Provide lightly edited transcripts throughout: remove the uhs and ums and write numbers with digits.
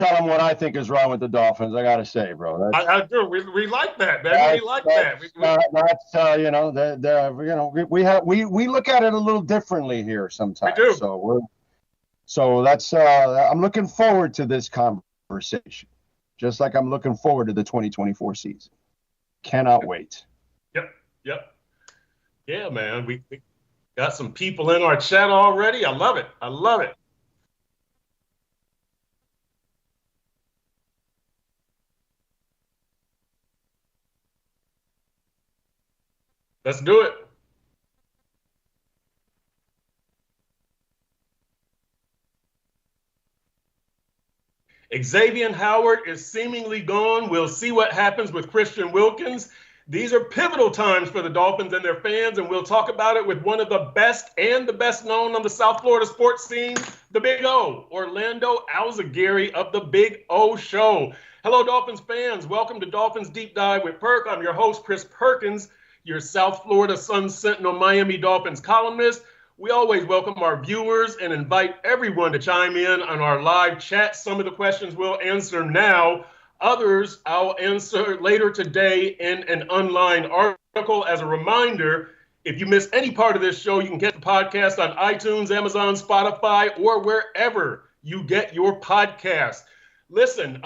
tell them what I think is wrong with the Dolphins. I got to say, bro. I do. We like that, man. We like that. That's you know, we look at it a little differently here sometimes. We do. So that's I'm looking forward to this conversation, just like I'm looking forward to the 2024 season. Cannot wait. Yep. Yeah, man. We got some people in our chat already. I love it. Let's do it. Xavier Howard is seemingly gone. We'll see what happens with Christian Wilkins. These are pivotal times for the Dolphins and their fans, and we'll talk about it with one of the best and the best known on the South Florida sports scene, the Big O, Orlando Alzugaray of the Big O Show. Hello, Dolphins fans. Welcome to Dolphins Deep Dive with Perk. I'm your host, Chris Perkins, your South Florida Sun Sentinel Miami Dolphins columnist. We always welcome our viewers and invite everyone to chime in on our live chat. Some of the questions we'll answer now. Others I'll answer later today in an online article. As a reminder, if you miss any part of this show, you can get the podcast on iTunes, Amazon, Spotify, or wherever you get your podcasts. Listen,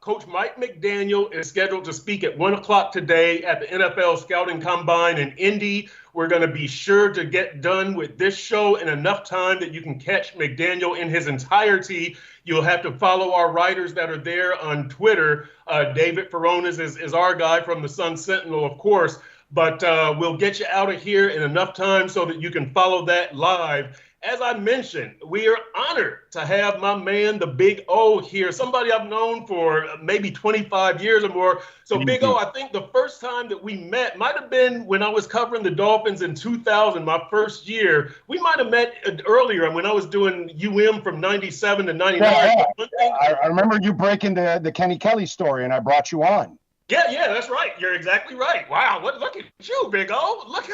Coach Mike McDaniel is scheduled to speak at 1 o'clock today at the NFL Scouting Combine in Indy. We're going to be sure to get done with this show in enough time that you can catch McDaniel in his entirety. You'll have to follow our writers that are there on Twitter. David Feronis is our guy from the Sun Sentinel, of course. But we'll get you out of here in enough time so that you can follow that live. As I mentioned, we are honored to have my man, the Big O, here, somebody I've known for maybe 25 years or more. So, Big O, I think the first time that we met might have been when I was covering the Dolphins in 2000, my first year. We might have met earlier when I was doing UM from 97 to 99. I remember you breaking the Kenny Kelly story, and I brought you on. Yeah, that's right. You're exactly right. Wow, look at you, Big O. Look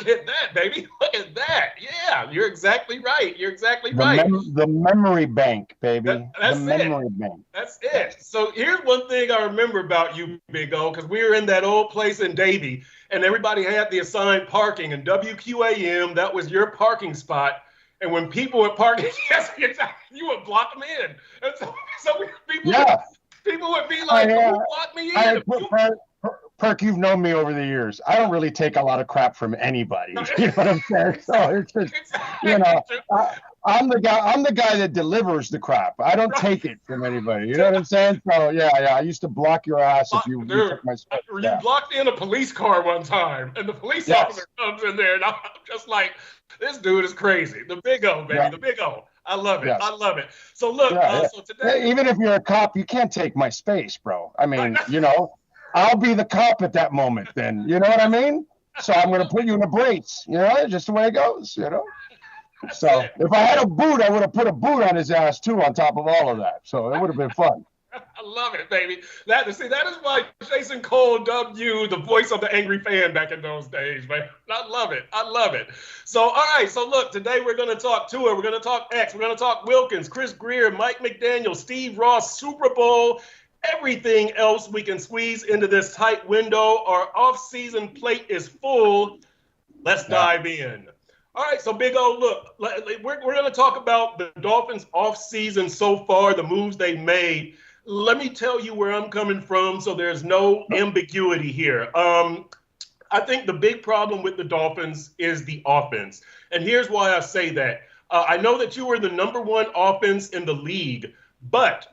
at that, baby. Look at that. Yeah, you're exactly right. The memory bank, baby. That's the memory bank. That's it. So here's one thing I remember about you, Big O, because we were in that old place in Davie, and everybody had the assigned parking, and WQAM, that was your parking spot. And when people were parking, yes, you would block them in. And so people would be like, who blocked me in? Perk, you've known me over the years. I don't really take a lot of crap from anybody. You know what I'm saying? So it's just, you know, I'm the guy that delivers the crap. I don't take it from anybody. You know what I'm saying? So yeah. I used to block your ass if you took my spot. You blocked in a police car one time, and the police officer comes in there, and I'm just like, this dude is crazy. The Big O, baby, the Big O. I love it. Yes. I love it. So look, so today, even if you're a cop, you can't take my space, bro. I mean, you know, I'll be the cop at that moment. Then you know what I mean. So I'm going to put you in the brace. You know, just the way it goes. You know. So if I had a boot, I would have put a boot on his ass too, on top of all of that. So it would have been fun. I love it, baby. That is why Jason Cole dubbed you the voice of the angry fan back in those days, man. I love it. So, all right. So, look, today we're going to talk Tua. We're going to talk X. We're going to talk Wilkins, Chris Greer, Mike McDaniel, Steve Ross, Super Bowl, everything else we can squeeze into this tight window. Our off-season plate is full. Let's dive in. All right, so Big O, look, we're going to talk about the Dolphins off-season so far, the moves they made. Let me tell you where I'm coming from so there's no ambiguity here. I think the big problem with the Dolphins is the offense. And here's why I say that. I know that you were the #1 offense in the league, but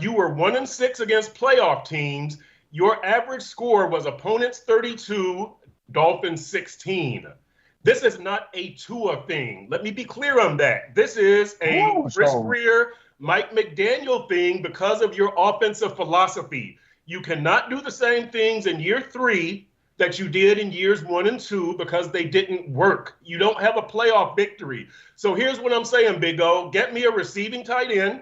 you were 1-6 against playoff teams. Your average score was opponents 32, Dolphins 16. This is not a Tua thing. Let me be clear on that. This is a Chris Greer, Mike McDaniel thing because of your offensive philosophy. You cannot do the same things in year 3 that you did in years 1 and 2 because they didn't work. You don't have a playoff victory. So here's what I'm saying, Big O. Get me a receiving tight end.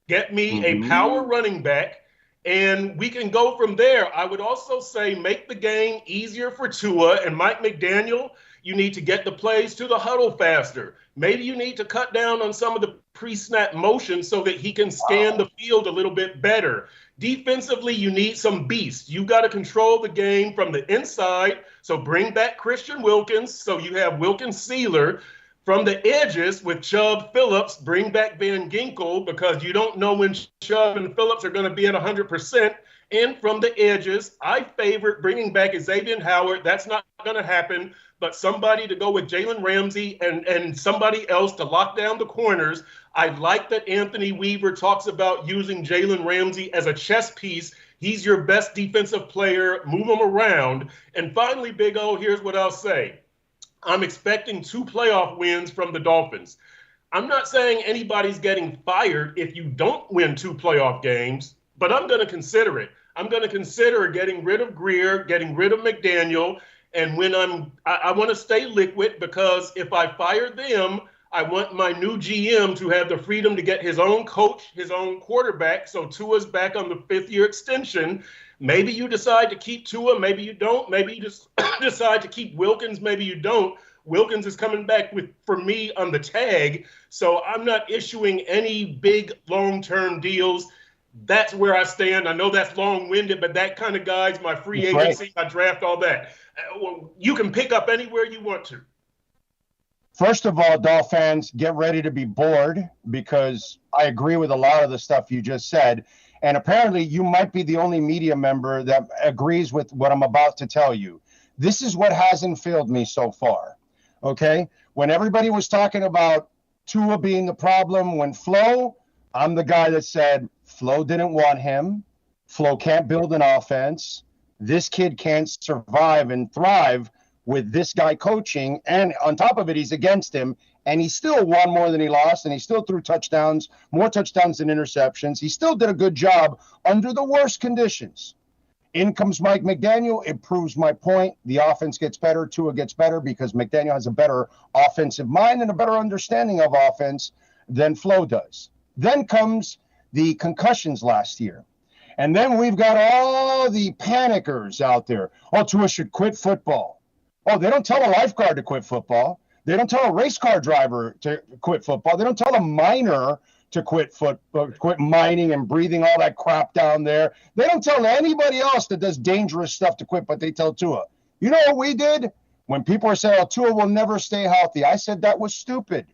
Get me a power running back. And we can go from there. I would also say make the game easier for Tua and Mike McDaniel. You need to get the plays to the huddle faster. Maybe you need to cut down on some of the pre-snap motion so that he can scan the field a little bit better. Defensively, you need some beast. You got to control the game from the inside. So bring back Christian Wilkins. So you have Wilkins Sealer. From the edges with Chubb, Phillips, bring back Van Ginkel because you don't know when Chubb and Phillips are going to be at 100%. And from the edges, I favorite bringing back Xavier Howard. That's not going to happen. But somebody to go with Jalen Ramsey and somebody else to lock down the corners. I like that Anthony Weaver talks about using Jalen Ramsey as a chess piece. He's your best defensive player. Move him around. And finally, Big O, here's what I'll say. I'm expecting 2 playoff wins from the Dolphins. I'm not saying anybody's getting fired if you don't win 2 playoff games, but I'm going to consider it. I'm going to consider getting rid of Greer, getting rid of McDaniel, and when I want to stay liquid because if I fire them, I want my new GM to have the freedom to get his own coach, his own quarterback. So Tua's back on the 5th-year extension. Maybe you decide to keep Tua, maybe you don't. Maybe you just decide to keep Wilkins, maybe you don't. Wilkins is coming back for me on the tag, so I'm not issuing any big long-term deals. That's where I stand. I know that's long-winded, but that kind of guides my free agency, my draft, all that. You can pick up anywhere you want to. First of all, Dolph fans, get ready to be bored because I agree with a lot of the stuff you just said. And apparently you might be the only media member that agrees with what I'm about to tell you. This is what hasn't failed me so far. Okay? When everybody was talking about Tua being the problem, when Flo, I'm the guy that said Flo didn't want him. Flo can't build an offense. This kid can't survive and thrive with this guy coaching. And on top of it, he's against him. And he still won more than he lost, and he still threw touchdowns, more touchdowns than interceptions. He still did a good job under the worst conditions. In comes Mike McDaniel. It proves my point. The offense gets better. Tua gets better because McDaniel has a better offensive mind and a better understanding of offense than Flo does. Then comes the concussions last year. And then we've got all the panickers out there. Oh, Tua should quit football. Oh, they don't tell a lifeguard to quit football. They don't tell a race car driver to quit football. They don't tell a miner to quit mining and breathing all that crap down there. They don't tell anybody else that does dangerous stuff to quit, but they tell Tua. You know what we did? When people are saying, oh, Tua will never stay healthy, I said that was stupid.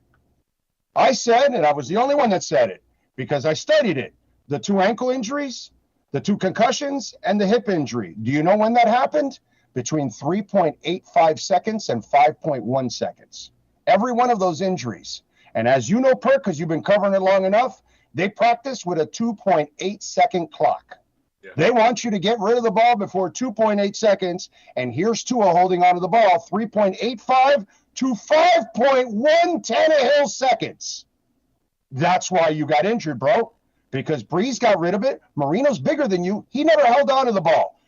I said, and I was the only one that said it, because I studied it, the 2 ankle injuries, the 2 concussions, and the hip injury. Do you know when that happened? Between 3.85 seconds and 5.1 seconds. Every one of those injuries. And as you know, Perk, because you've been covering it long enough, they practice with a 2.8 second clock. Yeah. They want you to get rid of the ball before 2.8 seconds. And here's Tua holding onto the ball 3.85 to 5.1 Tannehill seconds. That's why you got injured, bro. Because Breeze got rid of it. Marino's bigger than you. He never held onto the ball.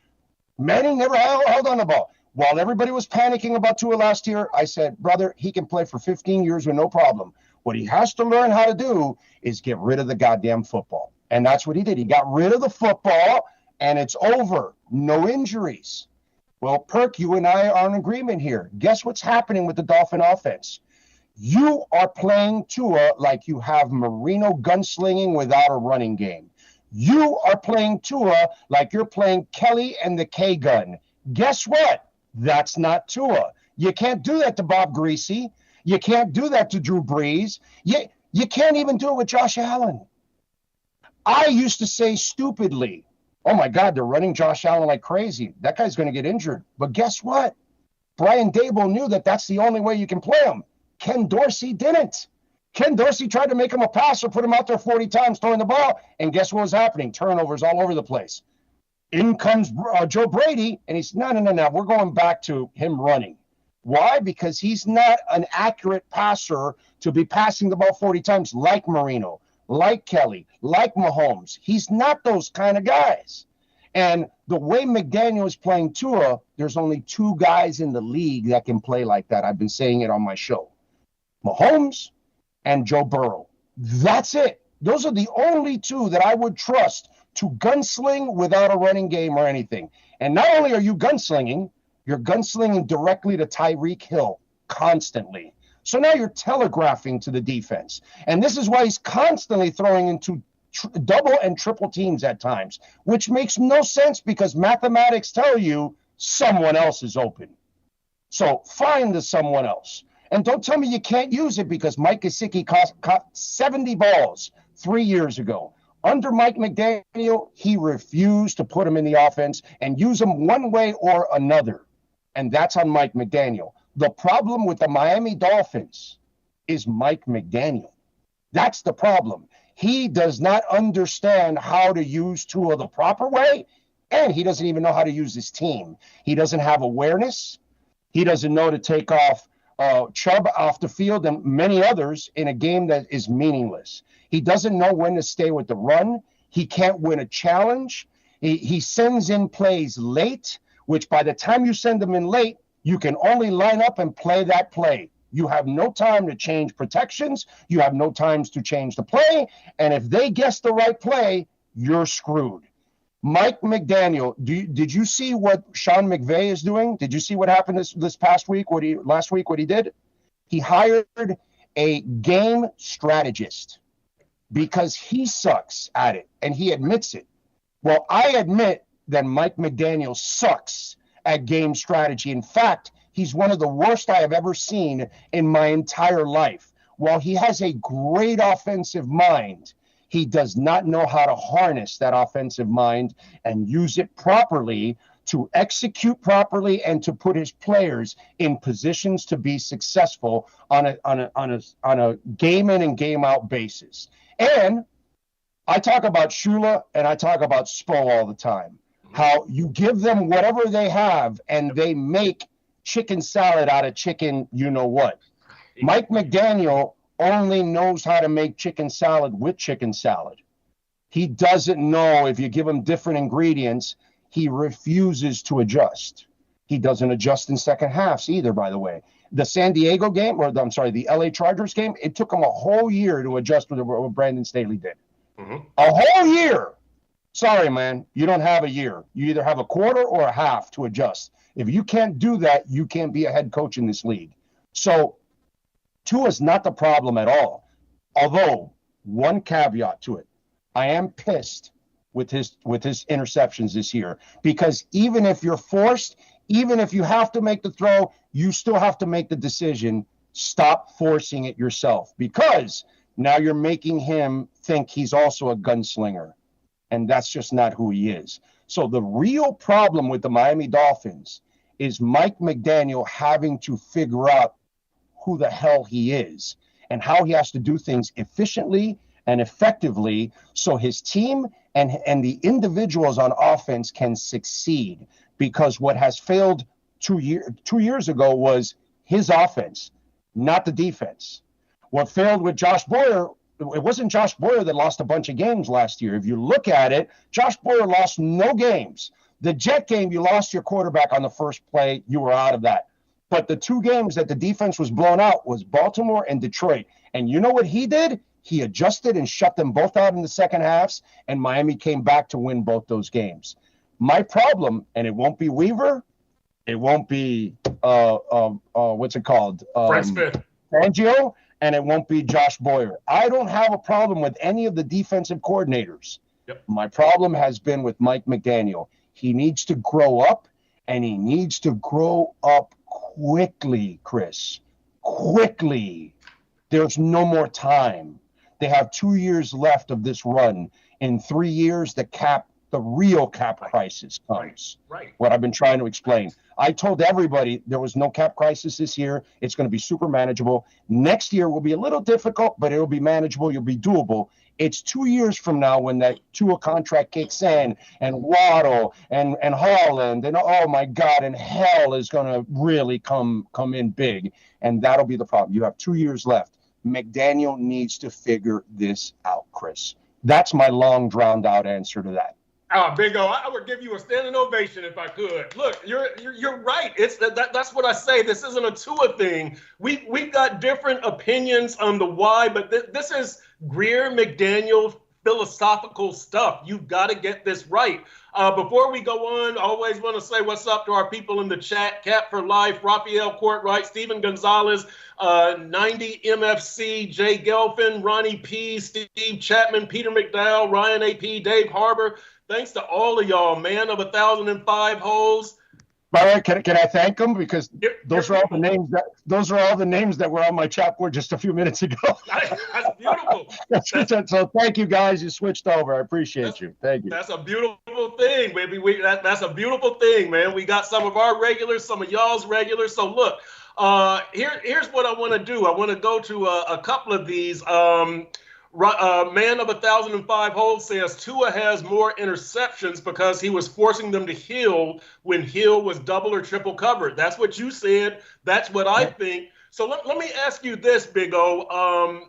Manning never held on the ball. While everybody was panicking about Tua last year, I said, brother, he can play for 15 years with no problem. What he has to learn how to do is get rid of the goddamn football. And that's what he did. He got rid of the football, and it's over. No injuries. Well, Perk, you and I are in agreement here. Guess what's happening with the Dolphin offense? You are playing Tua like you have Marino gunslinging without a running game. You are playing Tua like you're playing Kelly and the K-gun. Guess what? That's not Tua. You can't do that to Bob Greasy. You can't do that to Drew Brees. You can't even do it with Josh Allen. I used to say stupidly, oh, my God, they're running Josh Allen like crazy. That guy's going to get injured. But guess what? Brian Daboll knew that that's the only way you can play him. Ken Dorsey didn't. Ken Dorsey tried to make him a passer, put him out there 40 times throwing the ball, and guess what was happening? Turnovers all over the place. In comes Joe Brady, and he's, no, we're going back to him running. Why? Because he's not an accurate passer to be passing the ball 40 times like Marino, like Kelly, like Mahomes. He's not those kind of guys. And the way McDaniel is playing Tua, there's only 2 guys in the league that can play like that. I've been saying it on my show. Mahomes and Joe Burrow. That's it. Those are the only 2 that I would trust to gunsling without a running game or anything. And not only are you gunslinging, you're gunslinging directly to Tyreek Hill constantly. So now you're telegraphing to the defense. And this is why he's constantly throwing into double and triple teams at times, which makes no sense because mathematics tell you someone else is open. So find the someone else. And don't tell me you can't use it because Mike Gesicki caught 70 balls 3 years ago. Under Mike McDaniel, he refused to put him in the offense and use him one way or another. And that's on Mike McDaniel. The problem with the Miami Dolphins is Mike McDaniel. That's the problem. He does not understand how to use Tua the proper way, and he doesn't even know how to use his team. He doesn't have awareness. He doesn't know to take off Chubb off the field and many others in a game that is meaningless. He doesn't know when to stay with the run. He can't win a challenge. He sends in plays late, which by the time you send them in late, you can only line up and play that play. You have no time to change protections. You have no time to change the play. And if they guess the right play, you're screwed. Mike McDaniel, did you see what Sean McVay is doing? Did you see what happened this past week? Last week, what he did? He hired a game strategist because he sucks at it, and he admits it. Well, I admit that Mike McDaniel sucks at game strategy. In fact, he's one of the worst I have ever seen in my entire life. While he has a great offensive mind, he does not know how to harness that offensive mind and use it properly to execute properly and to put his players in positions to be successful on a game in and game out basis. And I talk about Shula and I talk about Spo all the time. How you give them whatever they have and they make chicken salad out of chicken, you know what. Mike McDaniel only knows how to make chicken salad with chicken salad. He doesn't know if you give him different ingredients, he refuses to adjust. He doesn't adjust in second halves either, by the way. The San Diego game, the LA Chargers game, it took him a whole year to adjust with what Brandon Staley did. Mm-hmm. A whole year. Sorry, man, you don't have a year. You either have a quarter or a half to adjust. If you can't do that, you can't be a head coach in this league. So Tua's not the problem at all. Although, one caveat to it, I am pissed with his interceptions this year because even if you're forced, even if you have to make the throw, you still have to make the decision. Stop forcing it yourself because now you're making him think he's also a gunslinger. And that's just not who he is. So the real problem with the Miami Dolphins is Mike McDaniel having to figure out who the hell he is and how he has to do things efficiently and effectively so his team and the individuals on offense can succeed. Because what has failed 2 years ago was his offense, not the defense. What failed with Josh Boyer, it wasn't Josh Boyer that lost a bunch of games last year. If you look at it, Josh Boyer lost no games. The Jet game, you lost your quarterback on the first play. You were out of that. But the two games that the defense was blown out was Baltimore and Detroit. And you know what he did? He adjusted and shut them both out in the second halves, and Miami came back to win both those games. My problem, and it won't be Weaver, it won't be what's it called? Fred Smith. Fangio, and it won't be Josh Boyer. I don't have a problem with any of the defensive coordinators. Yep. My problem has been with Mike McDaniel. He needs to grow up, and he needs to grow up quickly, Chris. Quickly. There's no more time. They have 2 years left of this run. In 3 years, the real cap crisis comes. Right. What I've been trying to explain. I told everybody there was no cap crisis this year. It's going to be super manageable. Next year will be a little difficult, but it'll be manageable. You'll be doable. It's 2 years from now when that Tua contract kicks in and Waddle and Holland and oh my God, and hell is going to really come in big. And that'll be the problem. You have 2 years left. McDaniel needs to figure this out, Chris. That's my long, drowned-out answer to that. Bingo! I would give you a standing ovation if I could. Look, you're right. It's that's what I say. This isn't a Tua thing. We've got different opinions on the why, but this is Greer McDaniel philosophical stuff. You've got to get this right. Before we go on, I always want to say what's up to our people in the chat. Cap for Life, Raphael Courtwright, Stephen Gonzalez, 90 MFC, Jay Gelfin, Ronnie P, Steve Chapman, Peter McDowell, Ryan AP, Dave Harbor. Thanks to all of y'all, man of 1,005 holes. By the way, can I thank them, because those are all the names that were on my chat board just a few minutes ago. That's beautiful. So thank you guys. You switched over. I appreciate you. Thank you. That's a beautiful thing, baby. That's a beautiful thing, man. We got some of our regulars, some of y'all's regulars. So look, here's what I want to do. I want to go to a couple of these. Man of 1,005 holes says Tua has more interceptions because he was forcing them to Hill when Hill was double or triple covered. That's what you said. That's what I think. So let me ask you this, Big O.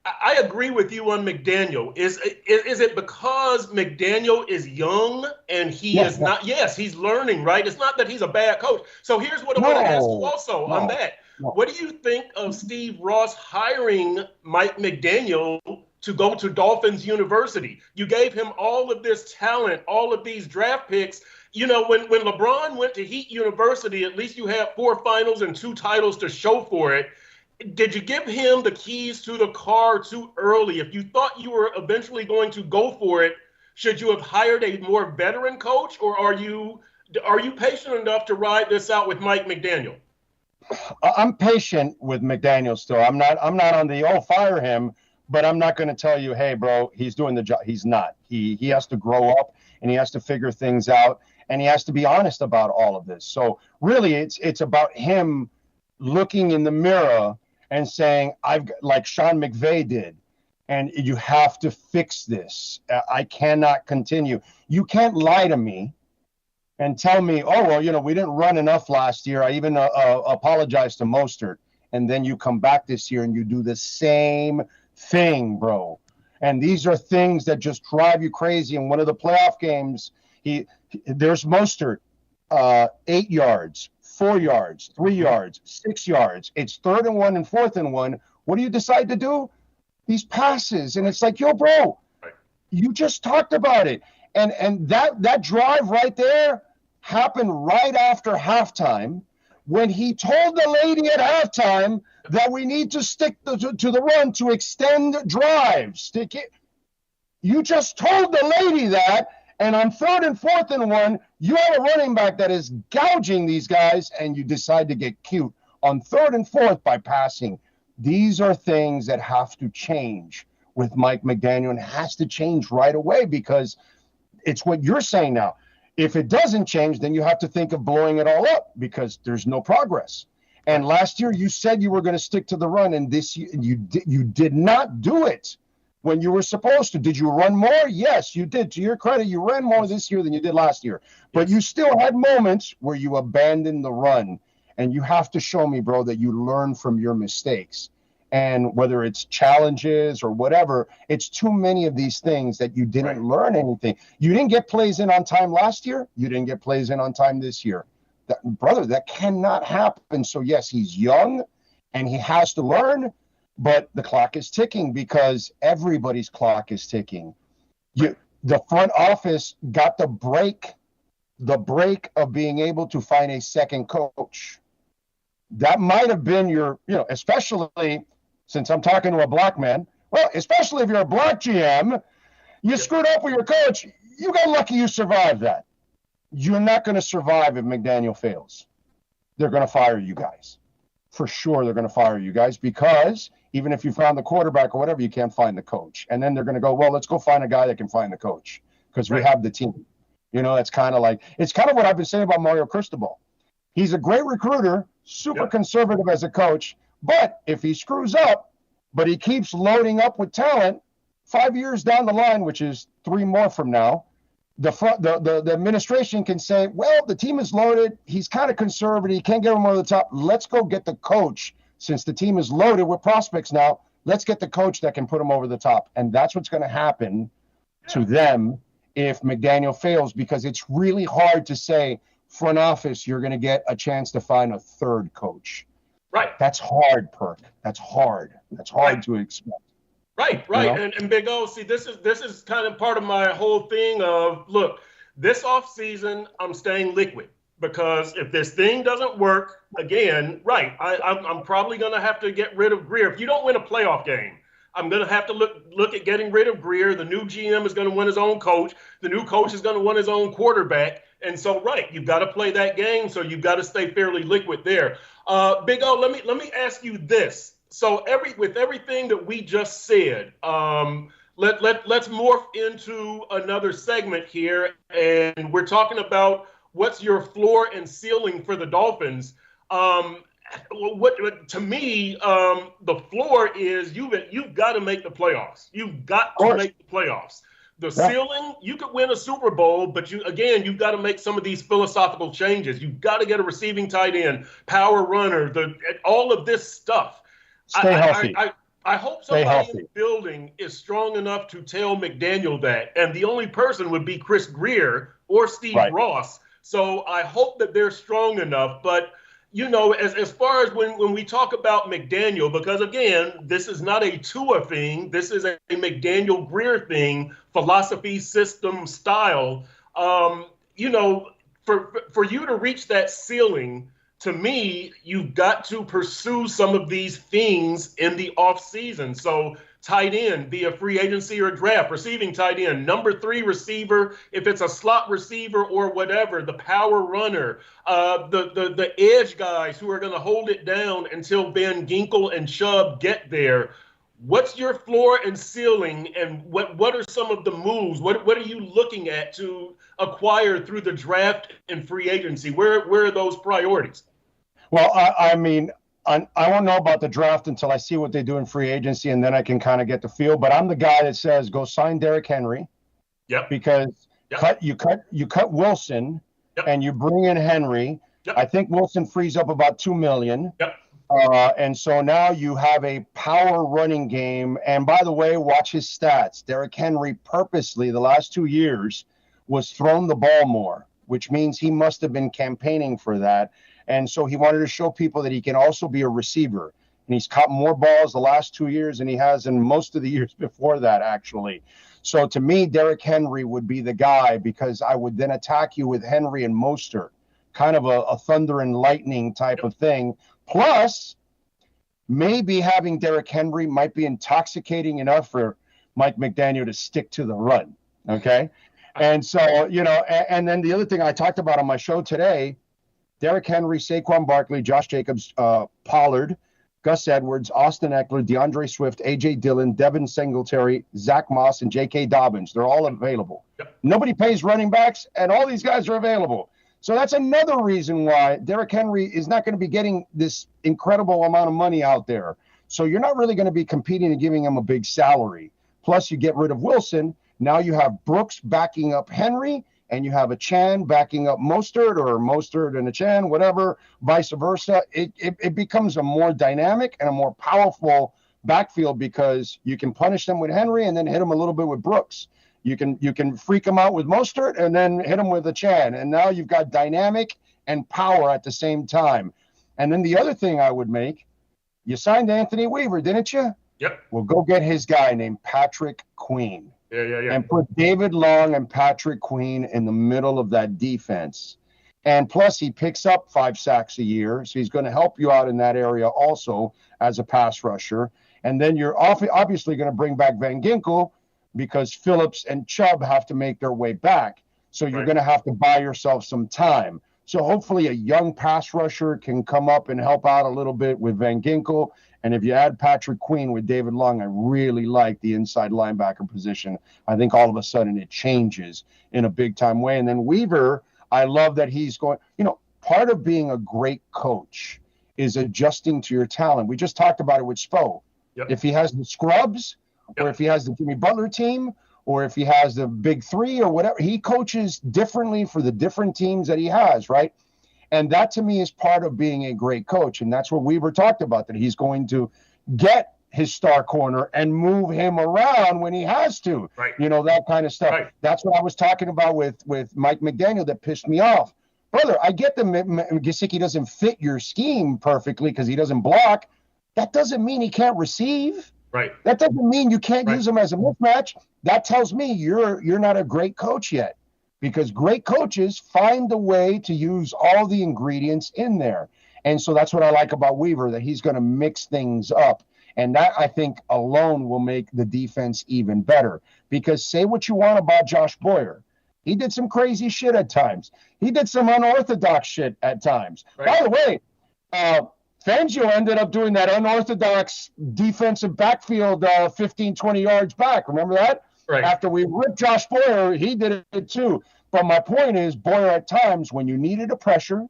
I agree with you on McDaniel. Is it because McDaniel is young and he is not? Yes, he's learning, right? It's not that he's a bad coach. So here's what I want to ask you also on that. What do you think of Steve Ross hiring Mike McDaniel to go to Dolphins University? You gave him all of this talent, all of these draft picks. When LeBron went to Heat University, at least you had 4 finals and 2 titles to show for it. Did you give him the keys to the car too early? If you thought you were eventually going to go for it, should you have hired a more veteran coach, or are you patient enough to ride this out with Mike McDaniel? I'm patient with McDaniel still. I'm not on the fire him, but I'm not going to tell you, hey, bro, he's doing the job. He's not. He has to grow up and he has to figure things out, and he has to be honest about all of this. So really, it's about him looking in the mirror and saying, like Sean McVay did, and you have to fix this. I cannot continue. You can't lie to me and tell me, we didn't run enough last year. I even apologized to Mostert. And then you come back this year and you do the same thing, bro. And these are things that just drive you crazy. In one of the playoff games, there's Mostert, 8 yards, 4 yards, 3 yards, 6 yards. It's 3rd and 1 and 4th and 1. What do you decide to do? These passes. And it's like, yo, bro, you just talked about it. And that drive right there happened right after halftime, when he told the lady at halftime that we need to stick to the run to extend drives. You just told the lady that, and on 3rd and 4th and 1, you have a running back that is gouging these guys, and you decide to get cute on 3rd and 4th by passing. These are things that have to change with Mike McDaniel, and has to change right away, because it's what you're saying now. If it doesn't change, then you have to think of blowing it all up, because there's no progress. And last year you said you were going to stick to the run, and this year you did not do it when you were supposed to. Did you run more? Yes, you did. To your credit, you ran more this year than you did last year. But you still had moments where you abandoned the run. And you have to show me, bro, that you learn from your mistakes. And whether it's challenges or whatever, it's too many of these things that you didn't learn anything. You didn't get plays in on time last year. You didn't get plays in on time this year. Brother, that cannot happen. So, yes, he's young and he has to learn, but the clock is ticking, because everybody's clock is ticking. The front office got the break of being able to find a second coach. That might have been your, especially since I'm talking to a black man. Well, especially if you're a black GM, you screwed up with your coach. You got lucky you survived that. You're not going to survive if McDaniel fails. They're going to fire you guys. For sure, they're going to fire you guys, because even if you found the quarterback or whatever, you can't find the coach. And then they're going to go, well, let's go find a guy that can find the coach, because we have the team. It's kind of what I've been saying about Mario Cristobal. He's a great recruiter, super conservative as a coach, but if he screws up, but he keeps loading up with talent, 5 years down the line, which is 3 more from now, the administration can say, well, the team is loaded. He's kind of conservative. He can't get him over the top. Let's go get the coach. Since the team is loaded with prospects now, let's get the coach that can put him over the top. And that's what's going to happen to them if McDaniel fails, because it's really hard to say, front office, you're going to get a chance to find a third coach. Right. That's hard, Perk. That's hard. That's hard to expect. Right. And Big O, see, this is kind of part of my whole thing of, look, this offseason, I'm staying liquid because if this thing doesn't work, again, I'm probably going to have to get rid of Greer. If you don't win a playoff game, I'm going to have to look at getting rid of Greer. The new GM is going to win his own coach. The new coach is going to win his own quarterback. And so, you've got to play that game. So you've got to stay fairly liquid there. Big O, let me ask you this. So with everything that we just said, let's morph into another segment here, and we're talking about what's your floor and ceiling for the Dolphins. What to me, the floor is you've got to make the playoffs. You've got to make the playoffs. The ceiling, you could win a Super Bowl, but you've got to make some of these philosophical changes. You've got to get a receiving tight end, power runner, all of this stuff. Stay healthy. I hope somebody in the building is strong enough to tell McDaniel that, and the only person would be Chris Greer or Steve Ross. So I hope that they're strong enough. But as far as when we talk about McDaniel, because again, this is not a Tua thing, this is a McDaniel Greer thing, philosophy, system, style. For you to reach that ceiling, to me, you've got to pursue some of these things in the offseason. So tight end via free agency or draft, receiving tight end, number 3 receiver, if it's a slot receiver or whatever, the power runner, the edge guys who are going to hold it down until Van Ginkel and Chubb get there. What's your floor and ceiling, and what are some of the moves? What are you looking at to acquire through the draft and free agency? Where are those priorities? Well, I won't know about the draft until I see what they do in free agency, and then I can kind of get the feel. But I'm the guy that says go sign Derrick Henry. Yep. Because you cut Wilson, and you bring in Henry. Yep. I think Wilson frees up about $2 million. Yep. And so now you have a power running game. And by the way, watch his stats. Derrick Henry purposely the last 2 years was thrown the ball more, which means he must have been campaigning for that. And so he wanted to show people that he can also be a receiver. And he's caught more balls the last 2 years than he has in most of the years before that, actually. So to me, Derrick Henry would be the guy, because I would then attack you with Henry and Mostert, kind of a thunder and lightning type of thing. Plus, maybe having Derrick Henry might be intoxicating enough for Mike McDaniel to stick to the run. Okay. And so, and then the other thing I talked about on my show today, Derrick Henry, Saquon Barkley, Josh Jacobs, Pollard, Gus Edwards, Austin Eckler, DeAndre Swift, A.J. Dillon, Devin Singletary, Zach Moss, and J.K. Dobbins. They're all available. Yep. Nobody pays running backs, and all these guys are available. So that's another reason why Derrick Henry is not going to be getting this incredible amount of money out there. So you're not really going to be competing and giving him a big salary. Plus, you get rid of Wilson. Now you have Brooks backing up Henry, and you have a Chan backing up Mostert, or Mostert and a Chan, whatever, vice versa. It becomes a more dynamic and a more powerful backfield, because you can punish them with Henry and then hit them a little bit with Brooks. You can freak them out with Mostert and then hit them with a Chan. And now you've got dynamic and power at the same time. And then the other thing I would make, you signed Anthony Weaver, didn't you? Yep. Well, go get his guy named Patrick Queen. Yeah. And put David Long and Patrick Queen in the middle of that defense. And plus, he picks up 5 sacks a year, so he's going to help you out in that area also as a pass rusher. And then you're obviously going to bring back Van Ginkel, because Phillips and Chubb have to make their way back. So you're going to have to buy yourself some time. So hopefully a young pass rusher can come up and help out a little bit with Van Ginkel. And if you add Patrick Queen with David Long, I really like the inside linebacker position. I think all of a sudden it changes in a big time way. And then Weaver, I love that he's going, part of being a great coach is adjusting to your talent. We just talked about it with Spo. Yep. If he has the scrubs, or if he has the Jimmy Butler team, or if he has the big 3 or whatever, he coaches differently for the different teams that he has, right? And that to me is part of being a great coach. And that's what Weaver talked about, that he's going to get his star corner and move him around when he has to, right? That kind of stuff. Right. That's what I was talking about with Mike McDaniel that pissed me off. Brother, I get that Gesicki doesn't fit your scheme perfectly because he doesn't block. That doesn't mean he can't receive. Right. That doesn't mean you can't use them as a mismatch. That tells me you're not a great coach yet, because great coaches find a way to use all the ingredients in there. And so that's what I like about Weaver, that he's going to mix things up. And that, I think, alone will make the defense even better. Because say what you want about Josh Boyer, he did some crazy shit at times. He did some unorthodox shit at times. Right. By the way, Fangio ended up doing that unorthodox defensive backfield 15, 20 yards back. Remember that? Right. After we ripped Josh Boyer, he did it too. But my point is, Boyer at times, when you needed a pressure,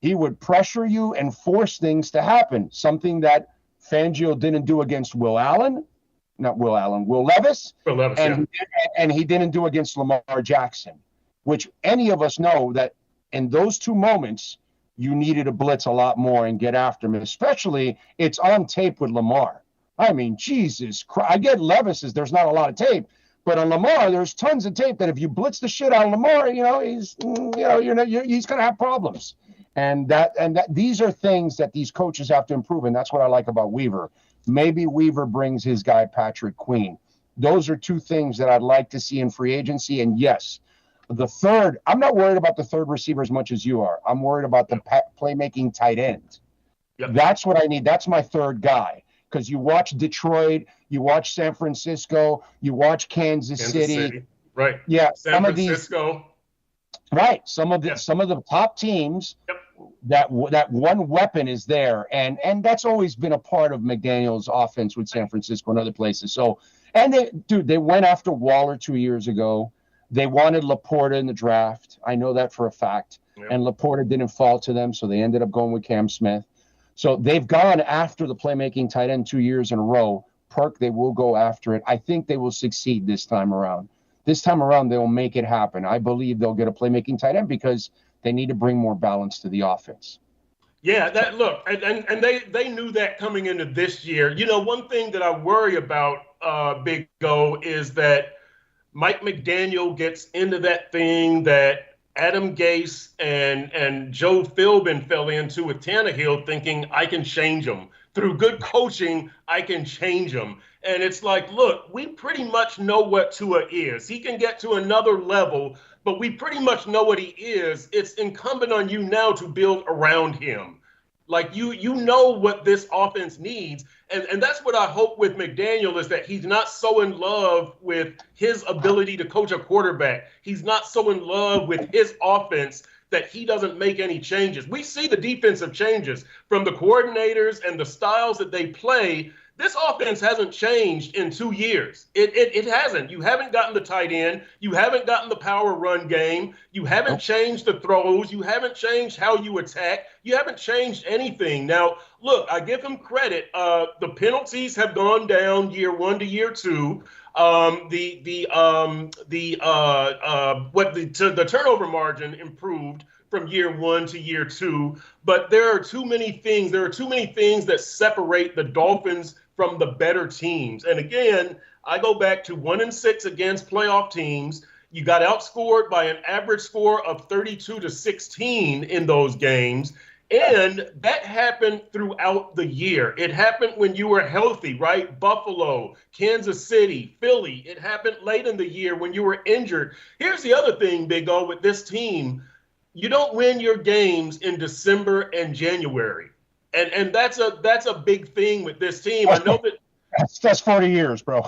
he would pressure you and force things to happen, something that Fangio didn't do against Will Levis. Will Levis, and he didn't do against Lamar Jackson, which any of us know that in those two moments, you needed to blitz a lot more and get after him. Especially, it's on tape with Lamar. I mean, Jesus Christ. I get Levis's, there's not a lot of tape, but on Lamar, there's tons of tape that if you blitz the shit out of Lamar, he's going to have problems. And these are things that these coaches have to improve, and that's what I like about Weaver. Maybe Weaver brings his guy Patrick Queen. Those are two things that I'd like to see in free agency. And yes, the third, I'm not worried about the third receiver as much as you are. I'm worried about the playmaking tight end. Yep. That's what I need. That's my third guy. Because you watch Detroit, you watch San Francisco, you watch Kansas City. Right. Yeah. San Francisco. Right. Some of the top teams, that one weapon is there. And that's always been a part of McDaniel's offense with San Francisco and other places. So, and they went after Waller 2 years ago. They wanted Laporta in the draft. I know that for a fact. Yep. And Laporta didn't fall to them, so they ended up going with Cam Smith. So they've gone after the playmaking tight end 2 years in a row. Perk, they will go after it. I think they will succeed this time around. This time around, they will make it happen. I believe they'll get a playmaking tight end because they need to bring more balance to the offense. Yeah, and they knew that coming into this year. One thing that I worry about, Big O, is that Mike McDaniel gets into that thing that Adam Gase and Joe Philbin fell into with Tannehill, thinking I can change them. Through good coaching, I can change them. And it's like, look, we pretty much know what Tua is. He can get to another level, but we pretty much know what he is. It's incumbent on you now to build around him. Like, you know what this offense needs. And that's what I hope with McDaniel, is that he's not so in love with his ability to coach a quarterback. He's not so in love with his offense that he doesn't make any changes. We see the defensive changes from the coordinators and the styles that they play. This offense hasn't changed in 2 years. It hasn't. You haven't gotten the tight end. You haven't gotten the power run game. You haven't changed the throws. You haven't changed how you attack. You haven't changed anything. Now, look, I give him credit. The penalties have gone down year one to year two. The turnover margin improved from year one to year two, but there are too many things. There are too many things that separate the Dolphins from the better teams. And again, I go back to 1-6 against playoff teams. You got outscored by an average score of 32-16 in those games. And that happened throughout the year. It happened when you were healthy, right? Buffalo, Kansas City, Philly. It happened late in the year when you were injured. Here's the other thing, Big O, with this team. You don't win your games in December and January. And that's a big thing with this team. I know that that's 40 years, bro.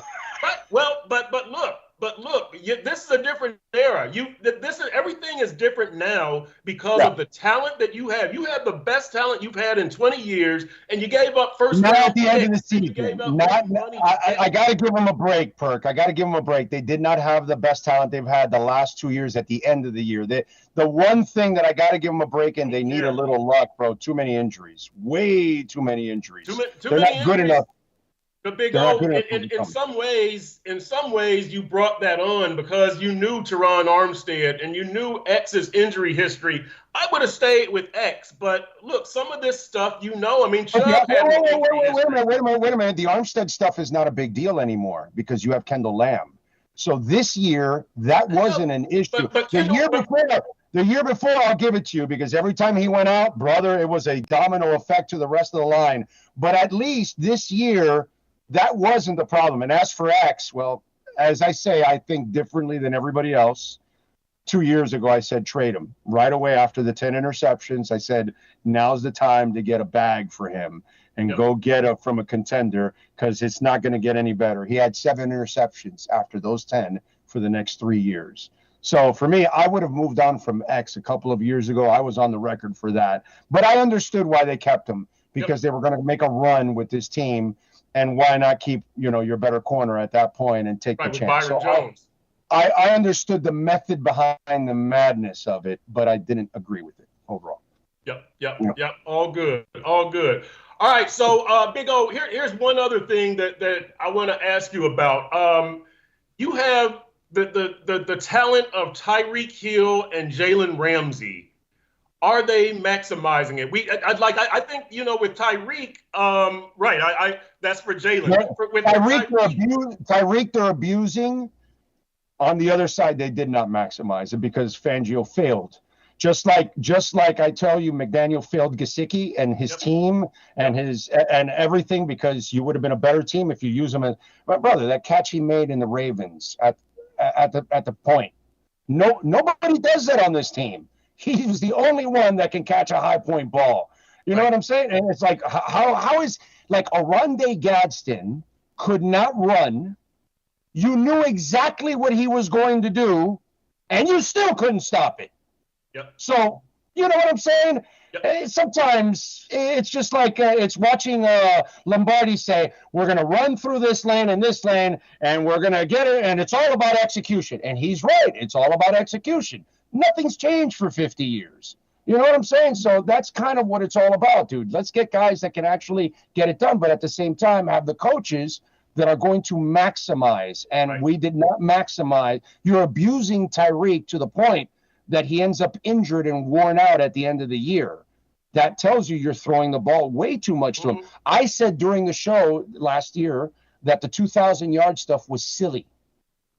But look, this is a different era. Everything is different now because of the talent that you have. You have the best talent you've had in 20 years, and you gave up first round. Not at the end of the season. I got to give them a break, Perk. I got to give them a break. They did not have the best talent they've had the last 2 years at the end of the year. The one thing that I got to give them a break in, they need a little luck, bro. Too many injuries. Way too many injuries. They're not good enough. But Big O, in some ways, you brought that on because you knew Teron Armstead and you knew X's injury history. I would have stayed with X, but look, some of this stuff, I mean, Chubb had wait a minute. The Armstead stuff is not a big deal anymore because you have Kendall Lamb. So this year, that wasn't an issue. The year before, I'll give it to you because every time he went out, brother, it was a domino effect to the rest of the line. But at least this year, that wasn't the problem. And as for X, well, as I say, I think differently than everybody else. 2 years ago, I said trade him right away after the 10 interceptions. I said, now's the time to get a bag for him and go get it from a contender, because it's not going to get any better. He had 7 interceptions after those 10 for the next 3 years. So for me, I would have moved on from X a couple of years ago. I was on the record for that. But I understood why they kept him, because they were going to make a run with this team. And why not keep, your better corner at that point and take the chance? Byron Jones. I understood the method behind the madness of it, but I didn't agree with it overall. Yep. All good. All right. So, Big O, here's one other thing that I want to ask you about. You have the talent of Tyreek Hill and Jalen Ramsey. Are they maximizing it? I think, with Tyreek, right. That's for Jalen. Tyreek, they're abusing. On the other side, they did not maximize it because Fangio failed. Just like I tell you, McDaniel failed Gesicki and his team and and everything, because you would have been a better team if you use him as my brother. That catch he made in the Ravens at the point. Nobody does that on this team. He's the only one that can catch a high point ball. You know what I'm saying? And it's like, how is, like, Oronde Gadsden could not run. You knew exactly what he was going to do, and you still couldn't stop it. Yep. So, you know what I'm saying? Yep. Sometimes it's just like it's watching Lombardi say, we're going to run through this lane and this lane, and we're going to get it, and it's all about execution. And he's right. It's all about execution. Nothing's changed for 50 years. You know what I'm saying? So that's kind of what it's all about, dude. Let's get guys that can actually get it done, but at the same time have the coaches that are going to maximize. And we did not maximize. You're abusing Tyreek to the point that he ends up injured and worn out at the end of the year. That tells you you're throwing the ball way too much to him. I said during the show last year that the 2,000-yard stuff was silly,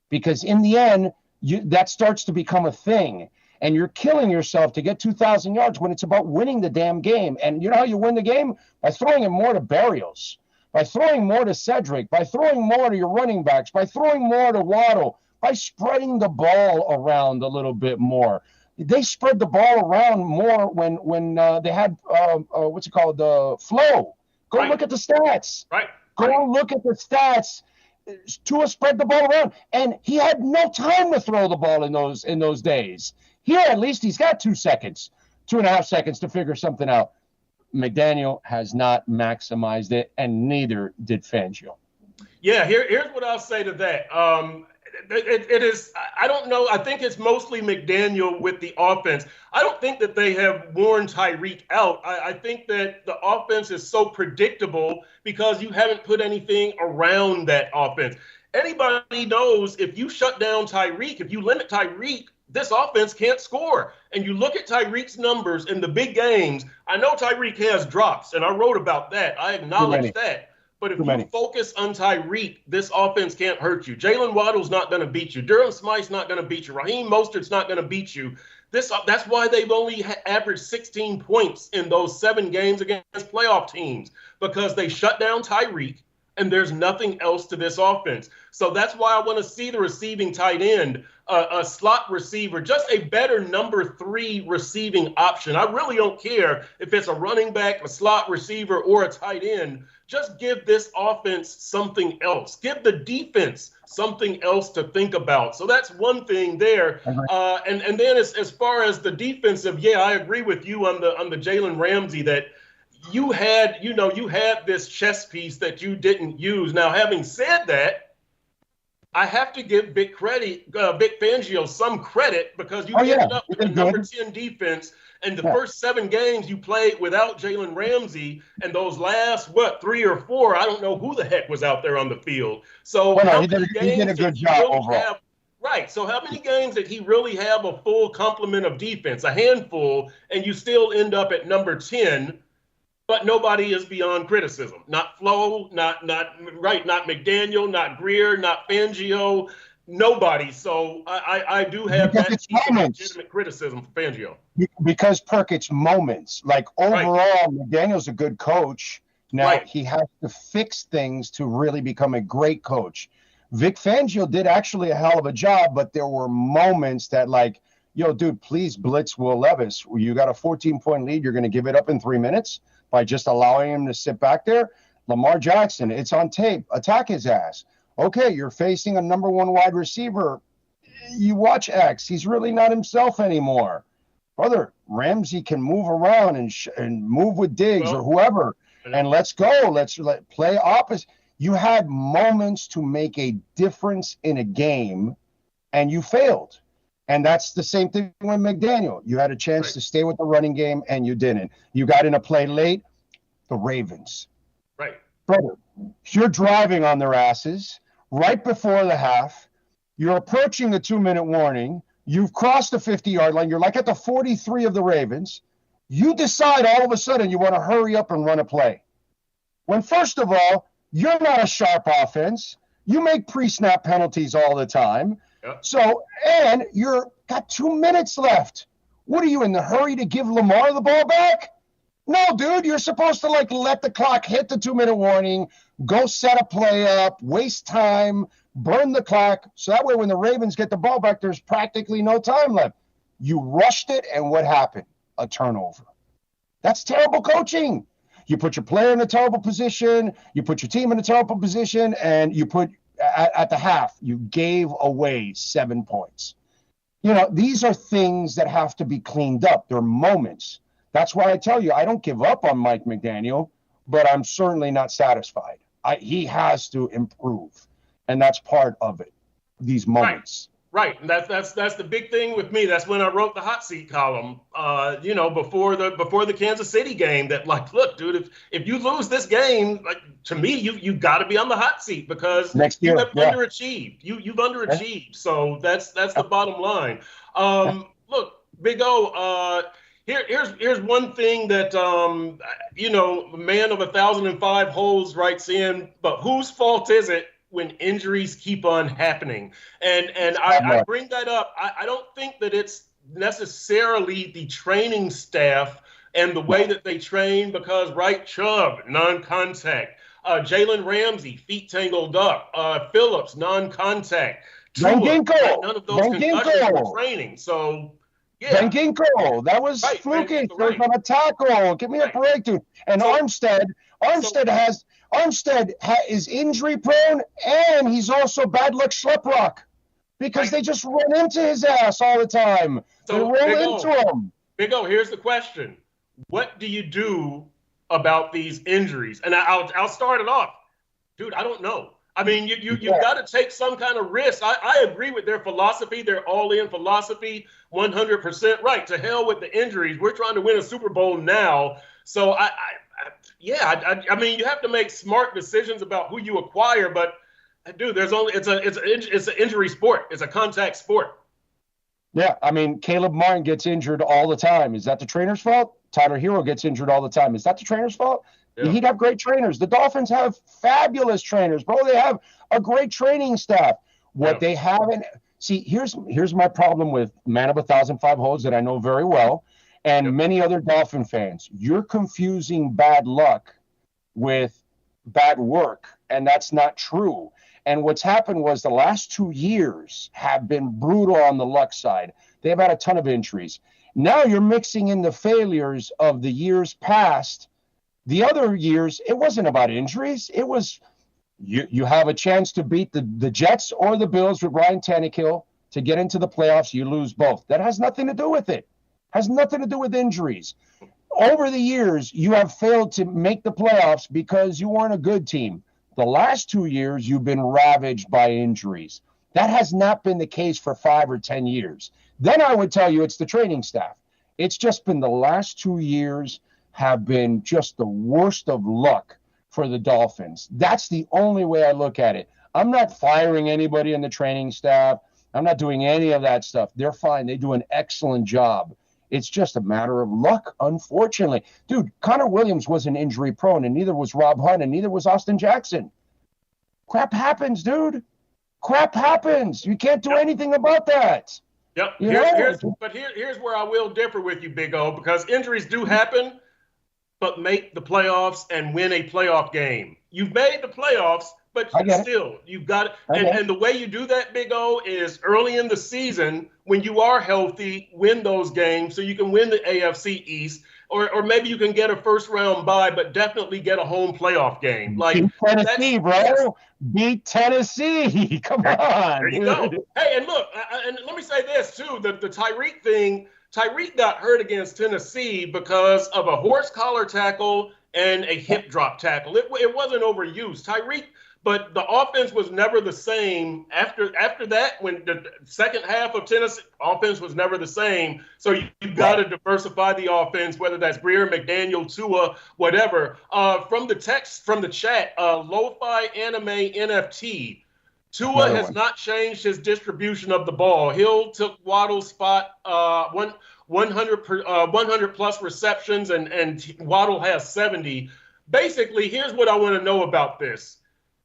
because in the end, that starts to become a thing. And you're killing yourself to get 2,000 yards when it's about winning the damn game. And you know how you win the game? By throwing it more to Barrios, by throwing more to Cedric, by throwing more to your running backs, by throwing more to Waddle, by spreading the ball around a little bit more. They spread the ball around more when they had, the flow. Go look at the stats. Go look at the stats. Tua spread the ball around, and he had no time to throw the ball in those days. Here, at least he's got 2 seconds, 2.5 seconds to figure something out. McDaniel has not maximized it, and neither did Fangio. Yeah, here's what I'll say to that. It is, I don't know. I think it's mostly McDaniel with the offense. I don't think that they have worn Tyreek out. I think that the offense is so predictable because you haven't put anything around that offense. Anybody knows if you shut down Tyreek, if you limit Tyreek, this offense can't score. And you look at Tyreek's numbers in the big games. I know Tyreek has drops, and I wrote about that. I acknowledge that. But if you focus on Tyreek, this offense can't hurt you. Jalen Waddle's not going to beat you. Durham Smythe's not going to beat you. Raheem Mostert's not going to beat you. That's why they've only averaged 16 points in those 7 games against playoff teams, because they shut down Tyreek, and there's nothing else to this offense. So that's why I want to see the receiving tight end, a slot receiver, just a better number 3 receiving option. I really don't care if it's a running back, a slot receiver, or a tight end. Just give this offense something else. Give the defense something else to think about. So that's one thing there. And then as far as the defensive, I agree with you on the Jalen Ramsey that you had this chess piece that you didn't use. Now, having said that, I have to give Vic Fangio some credit, because you ended up with a number 10 defense. And the first 7 games you played without Jalen Ramsey, and those last, 3 or 4, I don't know who the heck was out there on the field. So he did a good job overall. So how many games did he really have a full complement of defense? A handful, and you still end up at number 10, but nobody is beyond criticism. Not Flo, not McDaniel, not Greer, not Fangio, nobody. So I do have that legitimate criticism for Fangio. Because Perk, it's moments. Like overall, McDaniel's a good coach. Now, Right. he has to fix things to really become a great coach. Vic Fangio did actually a hell of a job, but there were moments that, like, yo, dude, please blitz Will Levis. You got a 14-point lead. You're going to give it up in 3 minutes by just allowing him to sit back there. Lamar Jackson, it's on tape. Attack his ass. Okay, you're facing a number one wide receiver. You watch X. He's really not himself anymore. Brother, Ramsey can move around and move with Diggs or whoever. And let's go. Let's play opposite. You had moments to make a difference in a game, and you failed. And that's the same thing with McDaniel. You had a chance to stay with the running game, and you didn't. You got in a play late. The Ravens. Right. Brother, you're driving on their asses right before the half. You're approaching the 2-minute warning. You've crossed the 50-yard line. You're like at the 43 of the Ravens. You decide all of a sudden you want to hurry up and run a play. When, first of all, you're not a sharp offense. You make pre-snap penalties all the time. Yep. So, and you're got 2 minutes left. What are you, in the hurry to give Lamar the ball back? No, dude, you're supposed to let the clock hit the 2-minute warning, go set a play up, waste time, burn the clock. So that way when the Ravens get the ball back, there's practically no time left. You rushed it, and what happened? A turnover. That's terrible coaching. You put your player in a terrible position, you put your team in a terrible position, and you put at the half, you gave away 7 points. These are things that have to be cleaned up. They're moments. That's why I tell you, I don't give up on Mike McDaniel, but I'm certainly not satisfied. He has to improve, and that's part of it, these moments. Right. And that's the big thing with me. That's when I wrote the hot seat column, before the Kansas City game, that, look, dude, if you lose this game, to me, you got to be on the hot seat because next year, you have underachieved. You've underachieved. Yeah. So that's the bottom line. Look, Big O, here's one thing that, man of 1,005 holes writes in, but whose fault is it when injuries keep on happening? And I bring that up. I don't think that it's necessarily the training staff and the way that they train, because Chubb, non-contact. Jalen Ramsey, feet tangled up. Phillips, non-contact. None of those concussions were training. So, yeah. Ben Ginkle, that was fluky. Right. On a tackle. Give me a break, dude. And Armstead is injury prone, and he's also bad luck schleprock because they just run into his ass all the time. They roll into him. Big O, here's the question. What do you do about these injuries? And I'll start it off. Dude, I don't know. I mean, you've got to take some kind of risk. I agree with their philosophy, their all-in philosophy, 100% right. To hell with the injuries. We're trying to win a Super Bowl now. So, I mean, you have to make smart decisions about who you acquire. But, dude, it's an injury sport. It's a contact sport. Yeah, I mean, Caleb Martin gets injured all the time. Is that the trainer's fault? Tyler Hero gets injured all the time. Is that the trainer's fault? Yeah. He'd have great trainers. The Dolphins have fabulous trainers, bro. They have a great training staff. What they haven't – see, here's my problem with Man of 1,005 Holes that I know very well, and many other Dolphin fans. You're confusing bad luck with bad work, and that's not true. And what's happened was the last 2 years have been brutal on the luck side. They've had a ton of injuries. Now you're mixing in the failures of the years past. The other years, it wasn't about injuries. It was you have a chance to beat the Jets or the Bills with Ryan Tannehill to get into the playoffs. You lose both. That has nothing to do with it. Has nothing to do with injuries. Over the years, you have failed to make the playoffs because you weren't a good team. The last 2 years, you've been ravaged by injuries. That has not been the case for 5 or 10 years. Then I would tell you it's the training staff. It's just been the last 2 years have been just the worst of luck for the Dolphins. That's the only way I look at it. I'm not firing anybody in the training staff. I'm not doing any of that stuff. They're fine. They do an excellent job. It's just a matter of luck, unfortunately. Dude, Connor Williams wasn't injury prone, and neither was Rob Hunt, and neither was Austin Jackson. Crap happens, dude. Crap happens. You can't do anything about that. Yep. Here's where I will differ with you, Big O, because injuries do happen. but make the playoffs and win a playoff game. You've made the playoffs, but still, you've got it. And the way you do that, Big O, is early in the season when you are healthy, win those games so you can win the AFC East. Or maybe you can get a first-round bye, but definitely get a home playoff game. Like beat Tennessee, bro. Beat Tennessee. Come on. There you go. Hey, and look, and let me say this, too. The Tyreek thing, Tyreek got hurt against Tennessee because of a horse collar tackle and a hip drop tackle. It wasn't overused. Tyreek, but the offense was never the same after that. When the second half of Tennessee offense was never the same. So you got to diversify the offense, whether that's Breer, McDaniel, Tua, whatever. From the chat, Lo-Fi Anime NFT. Tua has not changed his distribution of the ball. Hill took Waddle's spot, 100 plus receptions, and Waddle has 70. Basically, here's what I want to know about this.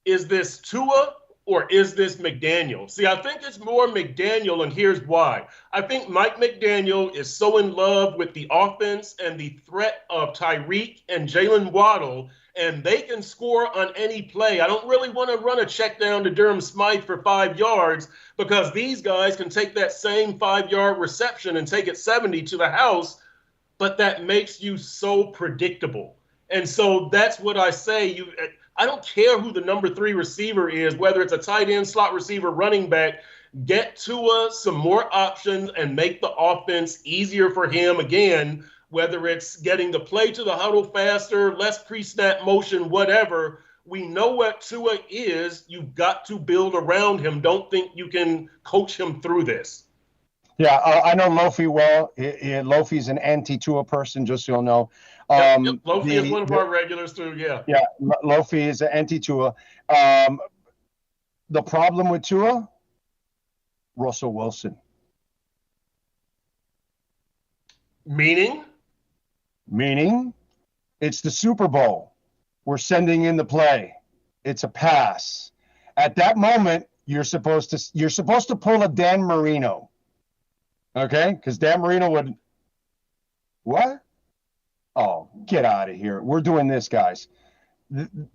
Is this Tua or is this McDaniel? See, I think it's more McDaniel, and here's why. I think Mike McDaniel is so in love with the offense and the threat of Tyreek and Jalen Waddle, and they can score on any play. I don't really want to run a check down to Durham Smythe for 5 yards because these guys can take that same 5-yard reception and take it 70 to the house, but that makes you so predictable. And so that's what I say. I don't care who the number 3 receiver is, whether it's a tight end, slot receiver, running back. Get Tua some more options and make the offense easier for him. Again, whether it's getting the play to the huddle faster, less pre-snap motion, whatever. We know what Tua is. You've got to build around him. Don't think you can coach him through this. Yeah, I know Lofi well. Lofi's an anti-Tua person, just so you'll know. Lofi is one of our regulars too, yeah. Yeah, Lofi is an anti-Tua. The problem with Tua, Russell Wilson. Meaning, it's the Super Bowl. We're sending in the play. It's a pass. At that moment, you're supposed to pull a Dan Marino. Okay? Because Dan Marino would, what? Oh, get out of here. We're doing this, guys.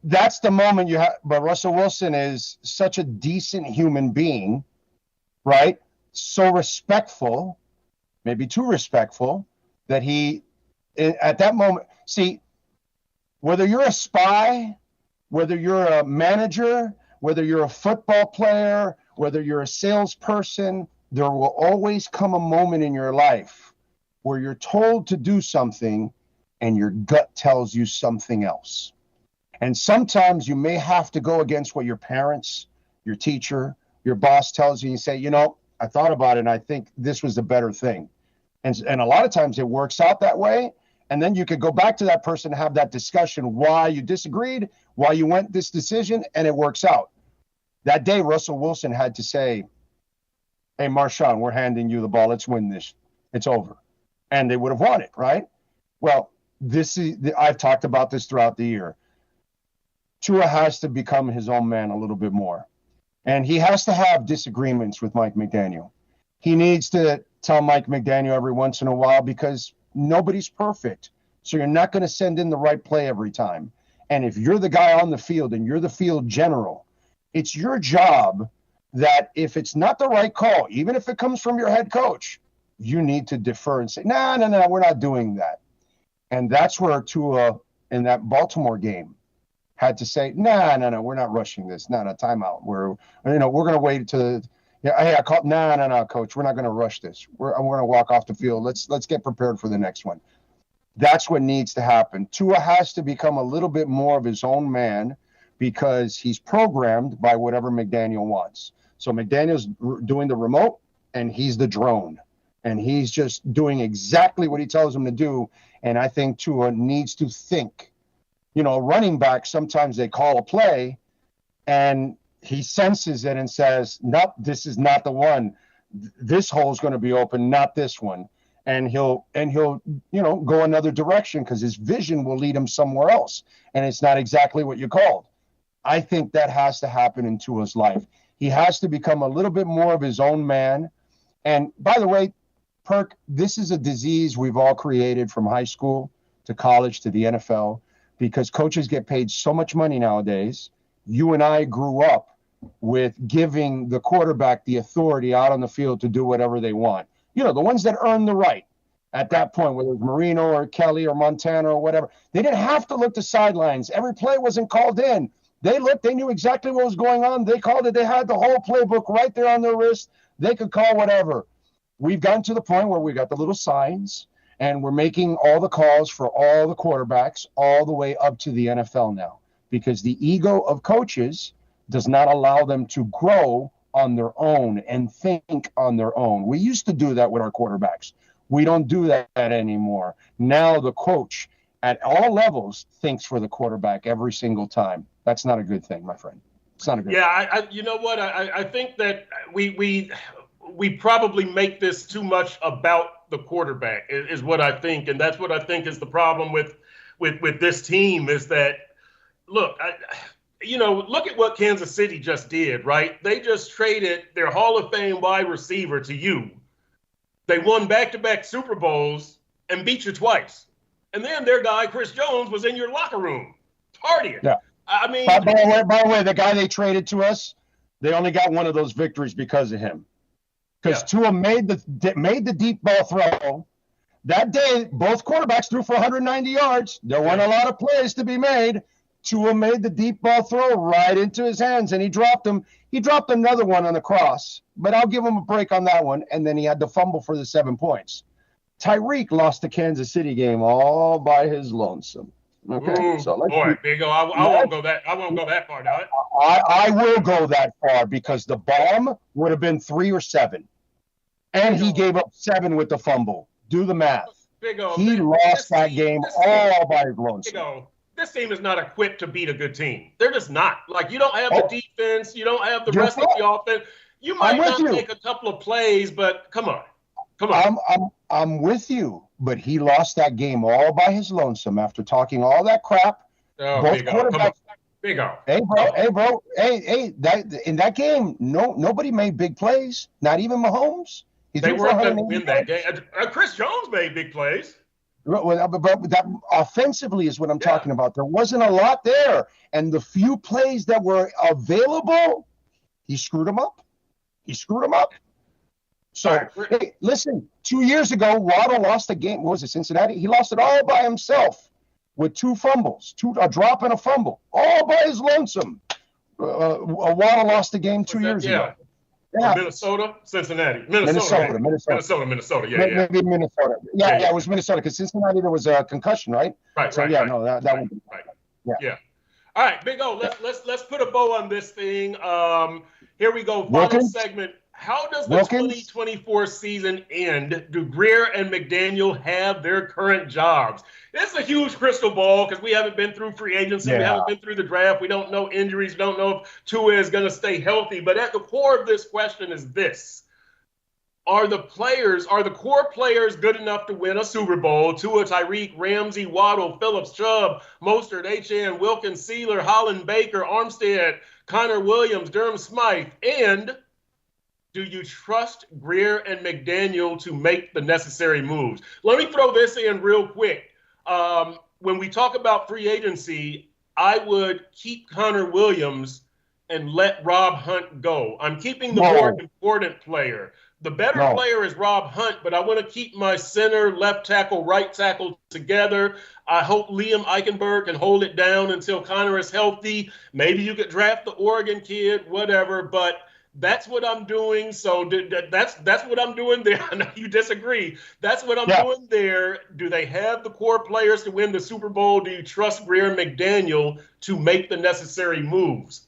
That's the moment you have. But Russell Wilson is such a decent human being, right? So respectful, maybe too respectful, that he, at that moment, see, whether you're a spy, whether you're a manager, whether you're a football player, whether you're a salesperson, there will always come a moment in your life where you're told to do something and your gut tells you something else. And sometimes you may have to go against what your parents, your teacher, your boss tells you. You say, you know, I thought about it and I think this was the better thing. And a lot of times it works out that way. And then you could go back to that person and have that discussion, why you disagreed, why you went this decision, and it works out. That day, Russell Wilson had to say, hey, Marshawn, we're handing you the ball. Let's win this. It's over. And they would have won it, right? Well, I've talked about this throughout the year. Tua has to become his own man a little bit more. And he has to have disagreements with Mike McDaniel. He needs to tell Mike McDaniel every once in a while because nobody's perfect. So you're not going to send in the right play every time. And if you're the guy on the field and you're the field general, it's your job that if it's not the right call, even if it comes from your head coach, you need to defer and say, no, we're not doing that. And that's where Tua in that Baltimore game had to say, no, we're not rushing this. No, timeout. We're going to wait to, hey, I called, no, coach, we're not going to rush this. We're going to walk off the field. Let's get prepared for the next one. That's what needs to happen. Tua has to become a little bit more of his own man because he's programmed by whatever McDaniel wants. So McDaniel's doing the remote and he's the drone. And he's just doing exactly what he tells him to do. And I think Tua needs to think. Running back, sometimes they call a play and he senses it and says, nope, this is not the one. This hole is going to be open, not this one. And he'll go another direction because his vision will lead him somewhere else. And it's not exactly what you called. I think that has to happen in Tua's life. He has to become a little bit more of his own man. And by the way, Perk, this is a disease we've all created from high school. to college to the NFL, because coaches get paid so much money nowadays. You and I grew up with giving the quarterback the authority out on the field to do whatever they want. You know, the ones that earn the right at that point, whether it was Marino or Kelly or Montana or whatever, they didn't have to look to sidelines. Every play wasn't called in. They looked, they knew exactly what was going on. They called it. They had the whole playbook right there on their wrist. They could call whatever. We've gotten to the point where we got the little signs, and we're making all the calls for all the quarterbacks all the way up to the NFL now, because the ego of coaches does not allow them to grow on their own and think on their own. We used to do that with our quarterbacks. We don't do that anymore. Now the coach at all levels thinks for the quarterback every single time. That's not a good thing, my friend. It's not a good thing. Yeah, you know what? I think that we probably make this too much about the quarterback is what I think. And that's what I think is the problem with this team is that, look, look at what Kansas City just did, right? They just traded their Hall of Fame wide receiver to you. They won back-to-back Super Bowls and beat you twice. And then their guy, Chris Jones, was in your locker room partying. Yeah. I mean, by the way, the guy they traded to us, they only got one of those victories because of him. Because Tua made the deep ball throw. That day, both quarterbacks threw for 190 yards. There weren't a lot of plays to be made. Tua made the deep ball throw right into his hands, and he dropped him. He dropped another one on the cross, but I'll give him a break on that one. And then he had the fumble for the 7 points. Tyreek lost the Kansas City game all by his lonesome. Okay, so boy, Big O, I won't go that. I won't go that far, now. I will go that far because the bomb would have been 3 or 7, and he gave up 7 with the fumble. Do the math. Big O, he lost that game all by his lonesome. Big O, this team is not equipped to beat a good team. They're just not. Like, you don't have the defense. You don't have the rest of the offense. You might not make a couple of plays, but come on. I'm with you, but he lost that game all by his lonesome after talking all that crap. Oh, both quarterbacks. Big O. Hey, bro. Hey. In that game, nobody made big plays. Not even Mahomes. They weren't going to win that game. Chris Jones made big plays. But that offensively is what I'm talking about. There wasn't a lot there, and the few plays that were available, he screwed them up. So, hey, listen, 2 years ago, Waddle lost a game. What was it, Cincinnati? He lost it all by himself with 2 fumbles, a drop and a fumble, all by his lonesome. Waddle lost the game 2 years ago. Yeah. Minnesota, Cincinnati. Minnesota. Yeah. Maybe Minnesota. Yeah, it was Minnesota because Cincinnati, there was a concussion, right? Right. So, that one. Right. Yeah. All right, Big O, let's put a bow on this thing. Here we go. Final segment. How does the 2024 season end? Do Grier and McDaniel have their current jobs? It's a huge crystal ball because we haven't been through free agency. Yeah. We haven't been through the draft. We don't know injuries. We don't know if Tua is going to stay healthy. But at the core of this question is this. Are the core players good enough to win a Super Bowl? Tua, Tyreek, Ramsey, Waddle, Phillips, Chubb, Mostert, Achane, Wilkins, Sealer, Holland, Baker, Armstead, Connor Williams, Durham Smythe, and do you trust Grier and McDaniel to make the necessary moves? Let me throw this in real quick. When we talk about free agency, I would keep Connor Williams and let Rob Hunt go. I'm keeping the more important player. The better player is Rob Hunt, but I want to keep my center, left tackle, right tackle together. I hope Liam Eichenberg can hold it down until Connor is healthy. Maybe you could draft the Oregon kid, whatever, but that's what I'm doing. So that's what I'm doing there. I know you disagree. That's what I'm doing there. Do they have the core players to win the Super Bowl? Do you trust Grier and McDaniel to make the necessary moves?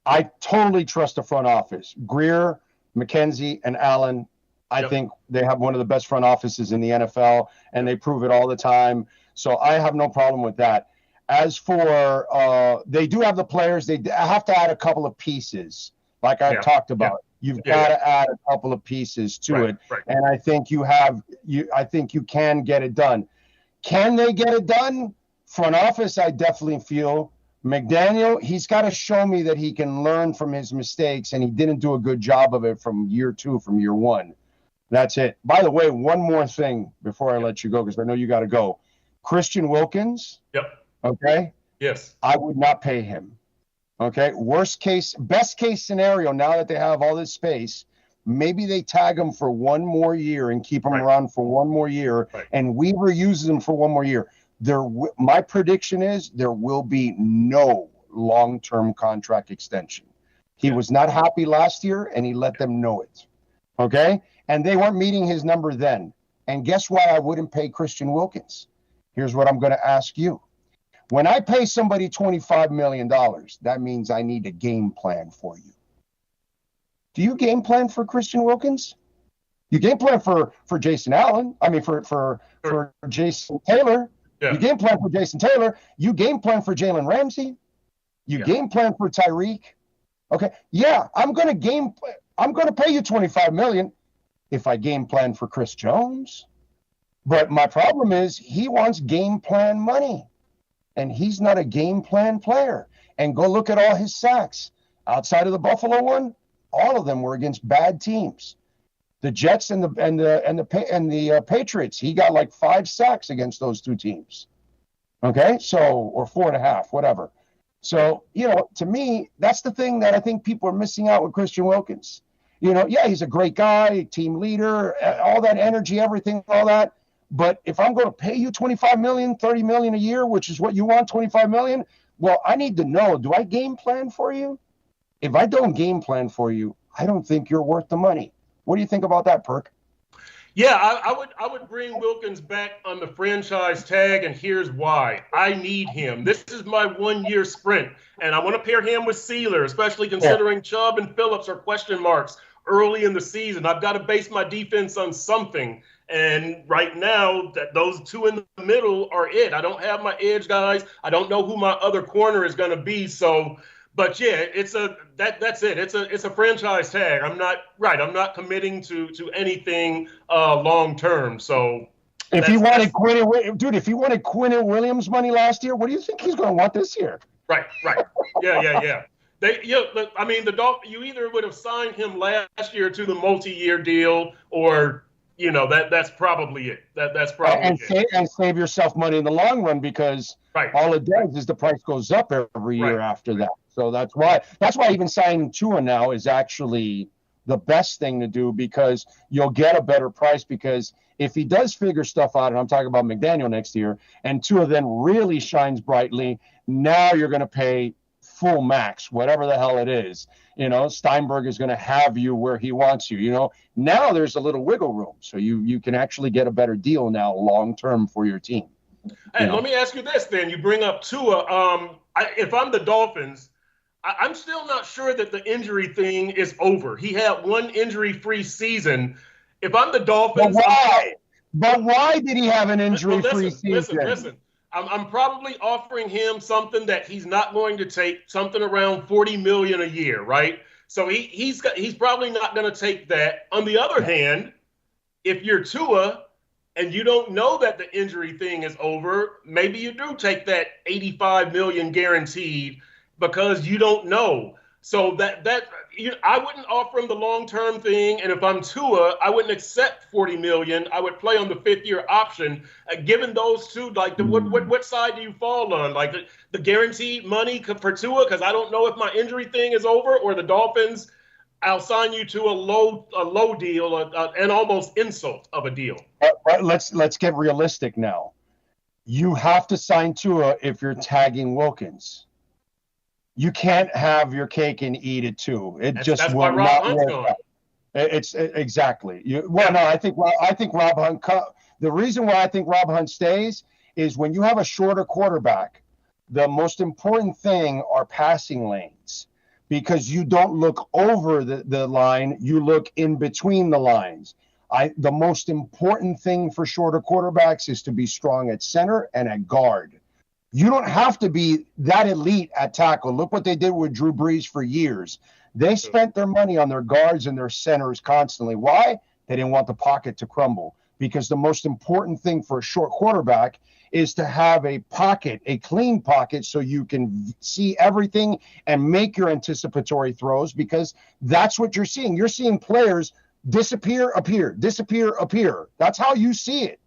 I totally trust the front office. Grier, McKenzie, and Allen, I think they have one of the best front offices in the NFL, and they prove it all the time. So I have no problem with that. As for they do have the players. They have to add a couple of pieces. Like I talked about, you've got to add a couple of pieces to it, and I think I think you can get it done. Can they get it done? Front office, I definitely feel. McDaniel, he's got to show me that he can learn from his mistakes, and he didn't do a good job of it from year 2, from year 1. That's it. By the way, one more thing before I let you go, because I know you got to go. Christian Wilkins. Yep. Okay. Yes. I would not pay him. Okay. Best case scenario, now that they have all this space, maybe they tag him for one more year and keep him around for one more year, and Weaver uses him for one more year. My prediction is there will be no long-term contract extension. He was not happy last year, and he let them know it. Okay? And they weren't meeting his number then. And guess why I wouldn't pay Christian Wilkins? Here's what I'm going to ask you. When I pay somebody $25 million, that means I need a game plan for you. Do you game plan for Christian Wilkins? You game plan for Jason Allen. I mean, for Jason Taylor. Yeah. You game plan for Jason Taylor. You game plan for Jalen Ramsey. You game plan for Tyreek. Okay. Yeah, I'm going to pay you $25 million if I game plan for Chris Jones. But my problem is he wants game plan money. And he's not a game plan player. And go look at all his sacks. Outside of the Buffalo one, all of them were against bad teams. The Jets and the Patriots, he got like 5 sacks against those two teams. Okay, or 4.5, whatever. So, to me, that's the thing that I think people are missing out with Christian Wilkins. He's a great guy, team leader, all that energy, everything, all that. But if I'm going to pay you $25 million, $30 million a year, which is what you want, $25 million, well, I need to know, do I game plan for you? If I don't game plan for you, I don't think you're worth the money. What do you think about that, Perk? Yeah, I would bring Wilkins back on the franchise tag, and here's why. I need him. This is my 1-year sprint, and I want to pair him with Sealer, especially considering Chubb and Phillips are question marks early in the season. I've got to base my defense on something, and right now, those two in the middle are it. I don't have my edge guys. I don't know who my other corner is going to be, so... But yeah, that's it. It's a franchise tag. I'm not committing to anything long term. So if he wanted Quinnen Williams money last year, what do you think he's going to want this year? Right. Yeah. The Dolphins. You either would have signed him last year to the multi-year deal, or that's probably it. That's probably it. And save yourself money in the long run, because all it does is the price goes up every year after that. So that's why even signing Tua now is actually the best thing to do, because you'll get a better price. Because if he does figure stuff out, and I'm talking about McDaniel next year, and Tua then really shines brightly, now you're going to pay full max, whatever the hell it is. Steinberg is going to have you where he wants you. Now there's a little wiggle room, so you can actually get a better deal now long term for your team. Hey, let me ask you this then. You bring up Tua. If I'm the Dolphins, I'm still not sure that the injury thing is over. He had one injury-free season. If I'm the Dolphins, But why did he have an injury-free season? Listen. I'm probably offering him something that he's not going to take, something around $40 million a year, right? So he's probably not going to take that. On the other hand, if you're Tua and you don't know that the injury thing is over, maybe you do take that $85 million guaranteed, because you don't know. So I wouldn't offer him the long-term thing, and if I'm Tua, I wouldn't accept $40 million. I would play on the 5th-year option. Given those two, what side do you fall on? Like the guaranteed money for Tua, because I don't know if my injury thing is over, or the Dolphins, I'll sign you to a low deal, an almost insult of a deal. Let's get realistic now. You have to sign Tua if you're tagging Wilkins. You can't have your cake and eat it too. That's will not work. It's exactly. I think Rob Hunt. The reason why I think Rob Hunt stays is when you have a shorter quarterback, the most important thing are passing lanes, because you don't look over the line, you look in between the lines. The most important thing for shorter quarterbacks is to be strong at center and at guard. You don't have to be that elite at tackle. Look what they did with Drew Brees for years. They spent their money on their guards and their centers constantly. Why? They didn't want the pocket to crumble, because the most important thing for a short quarterback is to have a pocket, a clean pocket, so you can see everything and make your anticipatory throws, because that's what you're seeing. You're seeing players disappear, appear, disappear, appear. That's how you see it.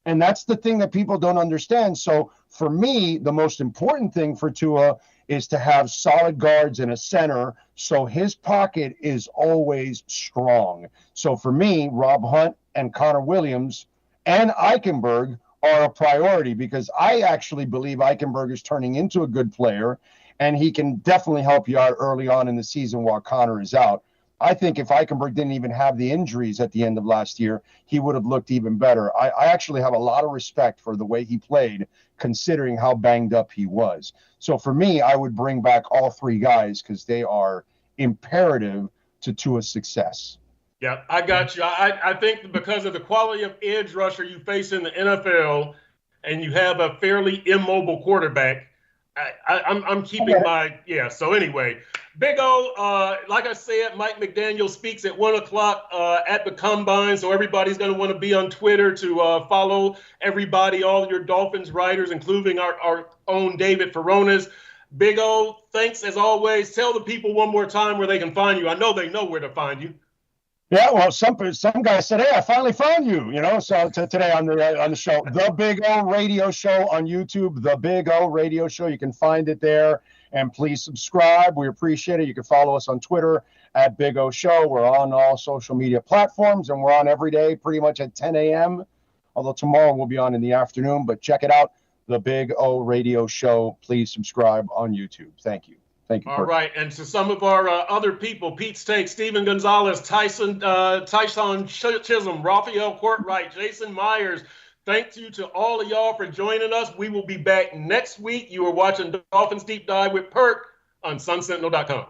And that's the thing that people don't understand. So for me, the most important thing for Tua is to have solid guards and a center, so his pocket is always strong. So for me, Rob Hunt and Connor Williams and Eichenberg are a priority, because I actually believe Eichenberg is turning into a good player, and he can definitely help you out early on in the season while Connor is out. I think if Eichenberg didn't even have the injuries at the end of last year, he would have looked even better. I actually have a lot of respect for the way he played, considering how banged up he was. So for me, I would bring back all three guys because they are imperative to Tua's success. Yeah, I got you. I think because of the quality of edge rusher you face in the NFL, and you have a fairly immobile quarterback, I'm keeping my, yeah. So anyway, Big O, like I said, Mike McDaniel speaks at 1 o'clock at the Combine, so everybody's going to want to be on Twitter to follow everybody, all your Dolphins writers, including our own David Furones. Big O, thanks as always. Tell the people one more time where they can find you. I know they know where to find you. Yeah, well, some guy said, "Hey, I finally found you." So today on the show, the Big O Radio Show on YouTube, the Big O Radio Show. You can find it there, and please subscribe. We appreciate it. You can follow us on Twitter at Big O Show. We're on all social media platforms, and we're on every day, pretty much at 10 a.m. Although tomorrow we'll be on in the afternoon. But check it out, the Big O Radio Show. Please subscribe on YouTube. Thank you. Thank you. All right. And to some of our other people, Pete Steak, Steven Gonzalez, Tyson Chisholm, Raphael Courtwright, Jason Myers, thank you to all of y'all for joining us. We will be back next week. You are watching Dolphins Deep Dive with Perk on SunSentinel.com.